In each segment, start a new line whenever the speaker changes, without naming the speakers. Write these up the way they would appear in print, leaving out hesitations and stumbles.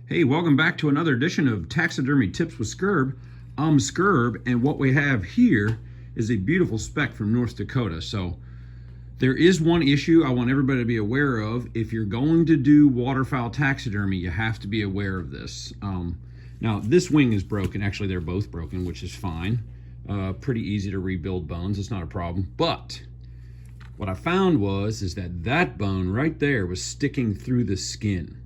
Hey, welcome back to another edition of Taxidermy Tips with Skirb. I'm Skirb, and what we have here is a beautiful speck from North Dakota. So there is one issue I want everybody to be aware of. If you're going to do waterfowl taxidermy, you have to be aware of this. Now, this wing is broken. Actually, they're both broken, which is fine. Pretty easy to rebuild bones. It's not a problem. But what I found is that that bone right there was sticking through the skin.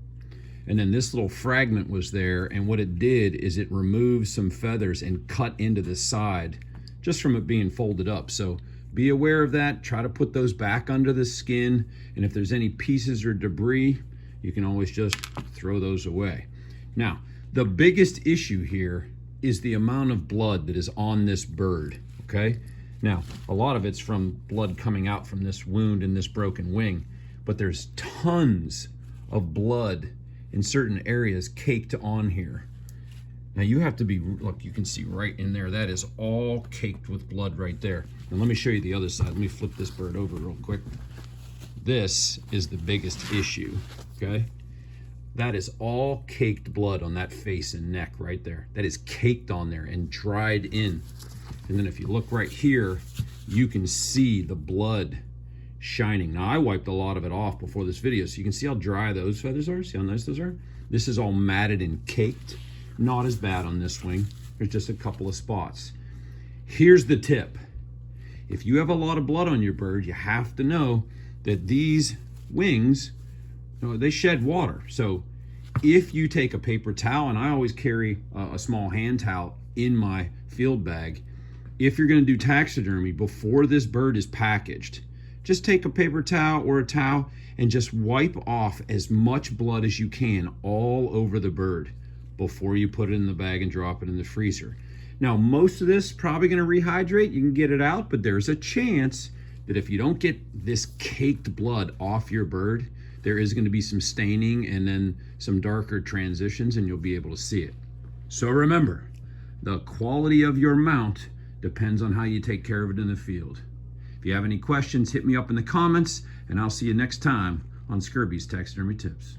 And then this little fragment was there, and what it did is it removed some feathers and cut into the side just from it being folded up. So be aware of that. Try to put those back under the skin, and if there's any pieces or debris, you can always just throw those away. Now, the biggest issue here is the amount of blood that is on this bird, okay? Now, a lot of it's from blood coming out from this wound and this broken wing, but there's tons of blood in certain areas caked on here. Now you have to be, look, you can see right in there, that is all caked with blood right there. And let me show you the other side. Let me flip this bird over real quick. This is the biggest issue, okay? That is all caked blood on that face and neck right there. That is caked on there and dried in. And then if you look right here, you can see the blood shining. Now I wiped a lot of it off before this video, so you can see how dry those feathers are. See how nice those are? This is all matted and caked. Not as bad on this wing. There's just a couple of spots. Here's the tip. If you have a lot of blood on your bird, you have to know that these wings, they shed water. So if you take a paper towel, and I always carry a small hand towel in my field bag, if you're going to do taxidermy before this bird is packaged, just take a paper towel or a towel and just wipe off as much blood as you can all over the bird before you put it in the bag and drop it in the freezer. Now, most of this is probably going to rehydrate. You can get it out, but there's a chance that if you don't get this caked blood off your bird, there is going to be some staining and then some darker transitions, and you'll be able to see it. So remember, the quality of your mount depends on how you take care of it in the field. If you have any questions, hit me up in the comments, and I'll see you next time on Skirby's Taxidermy Tips.